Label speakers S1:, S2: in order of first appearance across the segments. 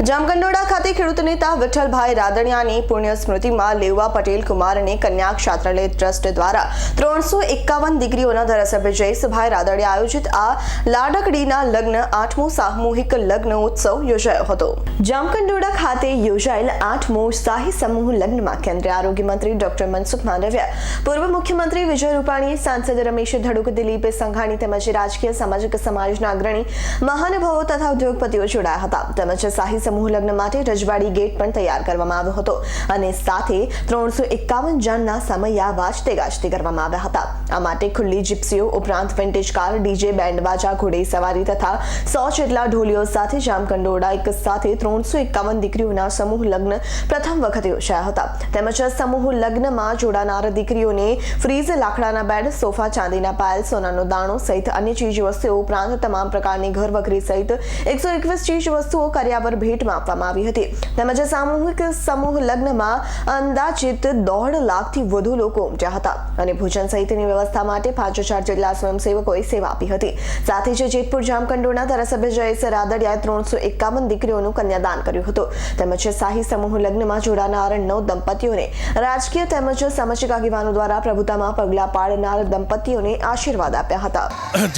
S1: જામકંડોળા ખાતે ખેડૂત નેતા વિઠ્ઠલભાઈ રાદડિયાની પુણ્ય સ્મૃતિમાં લેવા પટેલ કુમારને કન્યા ક્ષાત્રાલય ટ્રસ્ટ દ્વારા 351 દીકરીઓના ધારાસભ્ય જયેશભાઈ રાદડિયા આયોજિત આ લાડકડીના લગ્ન 8મો સામૂહિક લગ્ન ઉત્સવ યોજાયો હતો। જામકંડોળા ખાતે યોજાયેલ 8મો શાહી સમૂહ લગ્નમાં કેન્દ્રીય આરોગ્ય મંત્રી ડોક્ટર મનસુખ માંડવિયા, પૂર્વ મુખ્યમંત્રી વિજય રૂપાણી, સાંસદ રમેશ ધડુક, દિલીપ સંઘાણી તેમજ રાજકીય સામાજિક સમાજના અગ્રણી મહાનુભાવો તથા ઉદ્યોગપતિઓ જોડાયા હતા। તેમજ શાહી સમૂહ લગ્ન માટે રજવાડી ગેટ પણ તૈયાર કરવામાં આવ્યો હતો અને સાથે 351 જણના સમયા વાજતે ગાજતે કરવામાં આવ્યા હતા। આ માટે ખુલ્લી જીપ્સીઓ ઉપરાંત વિન્ટેજ કાર, ડીજે, બેન્ડ બાજા, ઘોડે સવારી તથા 100 જેટલા ઢોલીઓ સાથે જામકંડોળા એક સાથે 351 દીકરીઓના સમૂહ લગ્ન પ્રથમ વખત યોજાયા હતા। તેમજ સમૂહ લગ્નમાં જોડાનાર દીકરીઓને ફ્રીજ, લાકડાના બેડ, સોફા, ચાંદીના પાયલ, સોનાનો દાણો સહિત અન્ય ચીજ વસ્તુઓ ઉપરાંત તમામ પ્રકારની ઘર વખરી સહિત 121 ચીજ વસ્તુઓ કર્યાવર ભેટમાં આપવામાં આવી હતી। તેમજ સામૂહિક સમૂહ લગ્નમાં અંદાજિત 1.5 લાખથી વધુ લોકો ઉમટ્યા હતા અને ભોજન સહિતની વ્યવસ્થા માટે 5000 જેટલા સ્વયંસેવકોએ સેવા આપી હતી। સાથે જ જેતપુર જામકંડોળાના ધારાસભ્ય જયેશ રાદડિયાએ 351 દીકરીઓનું કન્યાદાન કર્યું હતું। તેમજ શાહી સમૂહ લગ્નમાં જોડાનાર 9 દંપતીઓને રાજકીય તેમજ સામાજિક આગેવાનો દ્વારા પ્રભુતામાં પગલાં પાડનાર દંપતીઓને આશીર્વાદ આપ્યા હતા।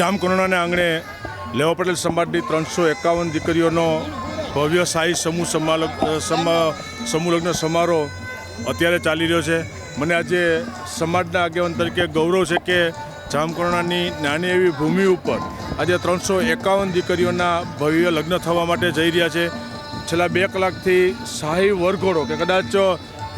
S2: જામકંડોળાના આંગણે લેવા પટેલ સમાજની 351 દીકરીઓનો ભવ્ય શાહી સમૂહ લગ્ન સમારોહ અત્યારે ચાલી રહ્યો છે। મને આજે સમાજના આગેવાન તરીકે ગૌરવ છે કે જામકંડોળાની નાની એવી ભૂમિ ઉપર આજે 351 દીકરીઓના ભવ્ય લગ્ન થવા માટે જઈ રહ્યા છે। છેલ્લા 2 કલાકથી શાહી વરઘોડો કે કદાચ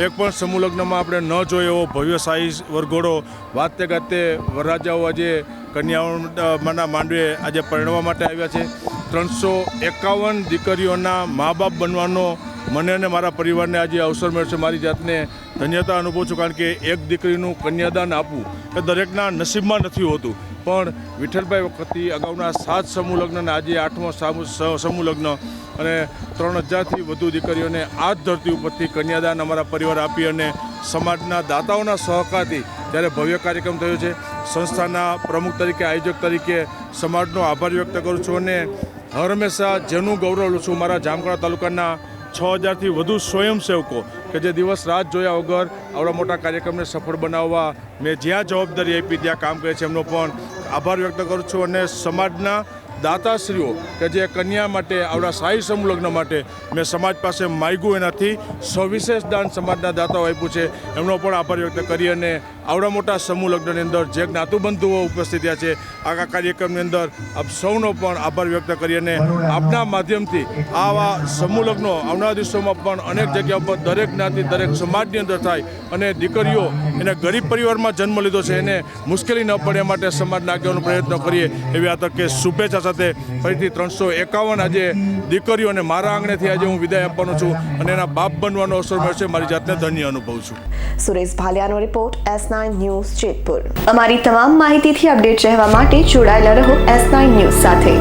S2: એક પણ સમૂહ લગ્નમાં આપણે ન જોયો એવો ભવ્ય શાહી વરઘોડો વાતે ગાતે વરરાજાઓ આજે કન્યાઓના માંડવે આજે પરણવા માટે આવ્યા છે। 351 દીકરીઓના મા બાપ બનવાનો મને અને મારા પરિવારને આજે અવસર મળ્યો છે। મારી જાતને ધન્યતા અનુભવું છું, કારણ કે એક દીકરીનું કન્યાદાન આપવું એ દરેકના નસીબમાં નથી હોતું, પણ વિઠ્ઠલભાઈ વખતથી અગાઉના 7 સમૂહ લગ્ન અને આજે 8મો સમૂહ લગ્ન અને 3000થી વધુ દીકરીઓને આ જ ધરતી ઉપરથી કન્યાદાન અમારા પરિવાર આપી અને સમાજના દાતાઓના સહકારથી જ્યારે ભવ્ય કાર્યક્રમ થયો છે, સંસ્થાના પ્રમુખ તરીકે, આયોજક તરીકે સમાજનો આભાર વ્યક્ત કરું છું અને હર હંમેશા જેનું ગૌરવ લઉં છું મારા જામકંડોળા તાલુકાના 6000થી વધુ સ્વયંસેવકો કે જે દિવસ રાત જોયા વગર આવડા મોટા કાર્યક્રમને સફળ બનાવવા મેં જ્યાં જવાબદારી આપી ત્યાં કામ કરે છે, એમનો પણ આભાર વ્યક્ત કરું છું। અને સમાજના દાતાશ્રીઓ કે જે કન્યા માટે આવડા શાહી સમૂહ લગ્ન માટે મેં સમાજ પાસે માગ્યું એનાથી સવિશેષ દાન સમાજના દાતાઓ આપ્યું છે, એમનો પણ આભાર વ્યક્ત કરી અને આવડા મોટા સમૂહ લગ્નની અંદર જે જ્ઞાતિબંધુઓ ઉપસ્થિત થયા છે આ કાર્યક્રમની અંદર આપ સૌનો પણ આભાર વ્યક્ત કરી અને આપના માધ્યમથી આવા સમૂહ લગ્નો આવનારા દિવસોમાં પણ અનેક જગ્યા પર દરેક જ્ઞાતિ, દરેક સમાજની અંદર થાય અને દીકરીઓ એને ગરીબ પરિવારમાં જન્મ લીધો છે એને મુશ્કેલી ન પડે માટે સમાજના આગેવાનો પ્રયત્ન કરીએ એવી આ તકે શુભેચ્છા સાથે ફરીથી 351 આજે દીકરીઓને મારા આંગણેથી આજે હું વિદાય આપવાનો છું અને એના બાપ બનવાનો અવસર મળશે। મારી જાતને ધન્ય અનુભવું છું।
S1: સુરેશ ભાલિયાનો રિપોર્ટ, S9 ન્યૂઝ, જેતપુર। અમારી તમામ માહિતીથી અપડેટ રહેવા માટે જોડાયેલા રહો S9 ન્યૂઝ સાથે।